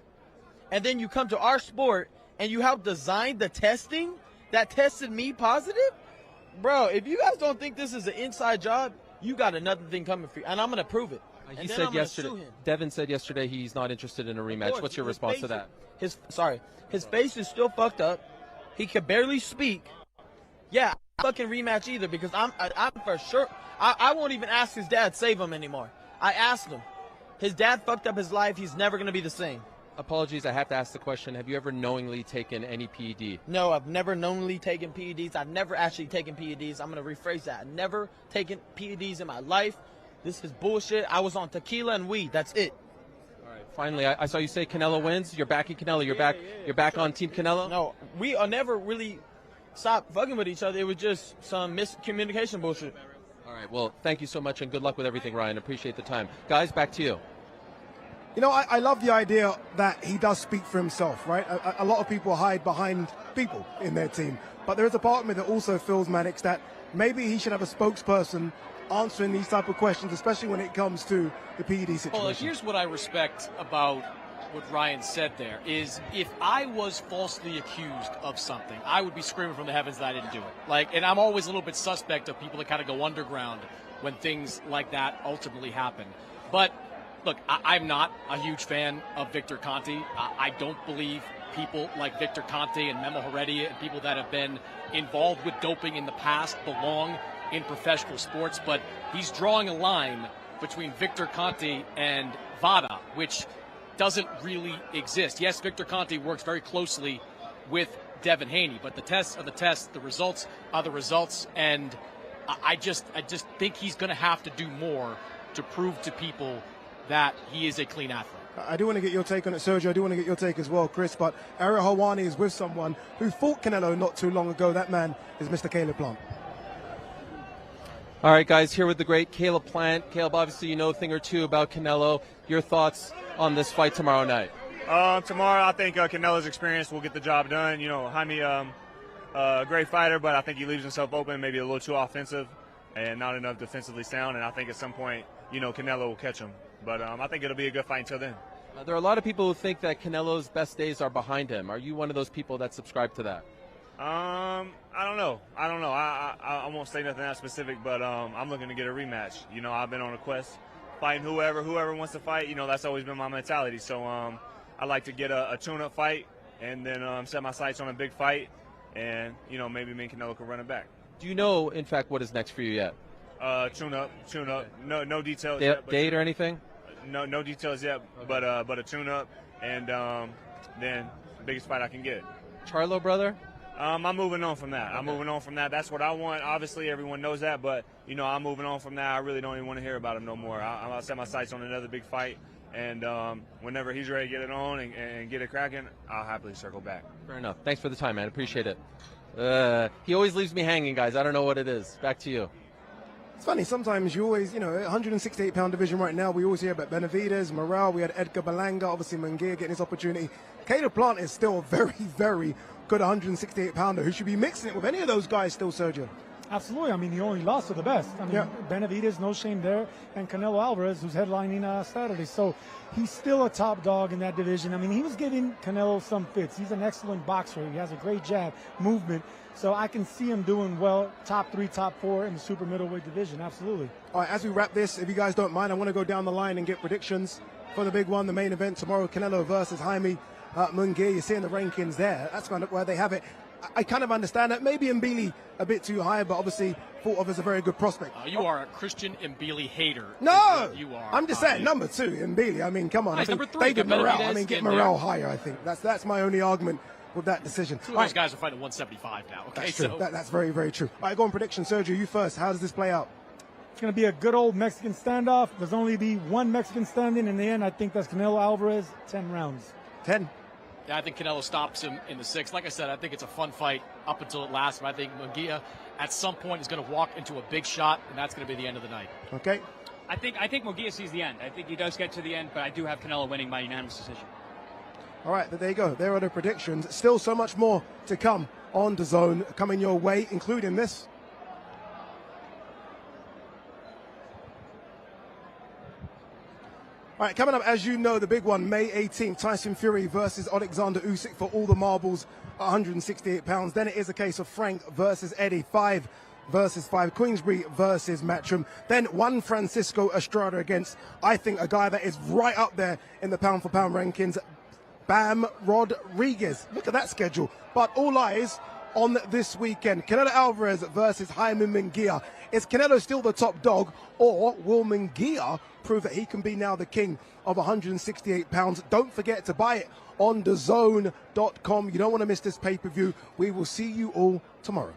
and then you come to our sport and you help design the testing that tested me positive? Bro, if you guys don't think this is an inside job, you got another thing coming for you, and I'm going to prove it. He said yesterday, Devin said yesterday he's not interested in a rematch. What's your response to that? His face is still fucked up. He could barely speak. Yeah, fucking rematch either, because I'm for sure. I won't even ask his dad to save him anymore. I asked him. His dad fucked up his life. He's never going to be the same. Apologies, I have to ask the question. Have you ever knowingly taken any PED? No, I've never knowingly taken PEDs. I've never actually taken PEDs. I'm going to rephrase that. I've never taken PEDs in my life. This is bullshit. I was on tequila and weed. That's it. All right. Finally, I saw you say Canelo wins. You're backing Canelo. You're back on Team Canelo? No, we never really stopped fucking with each other. It was just some miscommunication bullshit. All right. Well, thank you so much, and good luck with everything, Ryan. Appreciate the time. Guys, back to you. You know, I love the idea that he does speak for himself, right? A lot of people hide behind people in their team. But there is a part of me that also feels, Mannix, that maybe he should have a spokesperson answering these type of questions, especially when it comes to the PED situation. Well, here's what I respect about what Ryan said there is if I was falsely accused of something, I would be screaming from the heavens that I didn't do it. And I'm always a little bit suspect of people that kind of go underground when things like that ultimately happen. But look, I'm not a huge fan of Victor Conte. I don't believe people like Victor Conte and Memo Heredia and people that have been involved with doping in the past belong in professional sports. But he's drawing a line between Victor Conte and VADA, which doesn't really exist. Yes, Victor Conte works very closely with Devin Haney. But the tests are the tests, the results are the results, and I just think he's going to have to do more to prove to people that he is a clean athlete. I do want to get your take on it, Sergio. I do want to get your take as well, Chris. But Ariel Helwani is with someone who fought Canelo not too long ago. That man is Mr. Caleb Plant. All right, guys, here with the great Caleb Plant. Caleb, obviously you know a thing or two about Canelo. Your thoughts on this fight tomorrow night? Tomorrow, I think Canelo's experience will get the job done. You know, Jaime, a great fighter, but I think he leaves himself open, maybe a little too offensive and not enough defensively sound. And I think at some point, you know, Canelo will catch him. But I think it'll be a good fight until then. There are a lot of people who think that Canelo's best days are behind him. Are you one of those people that subscribe to that? I don't know. I won't say nothing that specific, but I'm looking to get a rematch. You know, I've been on a quest, fighting whoever wants to fight. You know, that's always been my mentality. So I like to get a tune-up fight and then set my sights on a big fight, and you know, maybe me and Canelo can run it back. Do you know, in fact, what is next for you yet? Tune-up. No details. Date or anything? No details yet, but a tune-up, and then the biggest fight I can get. Charlo, brother? I'm moving on from that. I'm moving on from that. That's what I want. Obviously, everyone knows that, but, you know, I'm moving on from that. I really don't even want to hear about him no more. I'll set my sights on another big fight, and whenever he's ready to get it on and get it cracking, I'll happily circle back. Fair enough. Thanks for the time, man. Appreciate it. He always leaves me hanging, guys. I don't know what it is. Back to you. It's funny, sometimes you always, you know, 168-pound division right now, we always hear about Benavidez, Morale, we had Edgar Berlanga, obviously Munguia getting his opportunity. Caleb Plant is still a very, very good 168-pounder who should be mixing it with any of those guys still, Sergio. Absolutely. I mean, he only lost to the best. I mean, Benavidez, no shame there, and Canelo Alvarez, who's headlining Saturday. So he's still a top dog in that division. I mean, he was giving Canelo some fits. He's an excellent boxer. He has a great jab, movement. So I can see him doing well, top 3, top 4 in the super middleweight division. Absolutely. All right, as we wrap this, if you guys don't mind, I want to go down the line and get predictions for the big one, the main event tomorrow, Canelo versus Jaime Munguia. You're seeing the rankings there. That's kind of where they have it. I kind of understand that. Maybe Mbili a bit too high, but obviously thought of as a very good prospect. You are a Christian Mbili hater. No! You are. I'm just saying, number 2, Mbili. I mean, come on. I think number 3, David Morale. I mean, get Morale higher, I think. That's my only argument with that decision. Two of those guys are fighting 175 now. Okay, that's true. That's very, very true. All right, go on, prediction. Sergio, you first. How does this play out? It's going to be a good old Mexican standoff. There's only be one Mexican standing. In the end, I think that's Canelo Alvarez, 10 rounds. 10? Yeah, I think Canelo stops him in the 6th. Like I said, I think it's a fun fight up until it lasts. But I think Munguia, at some point, is going to walk into a big shot, and that's going to be the end of the night. Okay. I think Munguia sees the end. I think he does get to the end, but I do have Canelo winning by unanimous decision. All right, there you go. There are the predictions. Still so much more to come on DAZN coming your way, including this. All right, coming up, as you know, the big one, May 18th, Tyson Fury versus Alexander Usyk for all the marbles, 168 pounds. Then it is a case of Frank versus Eddie, 5 versus 5, Queensbury versus Matchroom. Then Juan Francisco Estrada against, I think, a guy that is right up there in the pound-for-pound rankings, Bam Rodriguez. Look at that schedule. But all eyes on this weekend. Canelo Alvarez versus Jaime Munguia. Is Canelo still the top dog, or will Munguia prove that he can be now the king of 168 pounds? Don't forget to buy it on DAZN.com. You don't want to miss this pay-per-view. We will see you all tomorrow.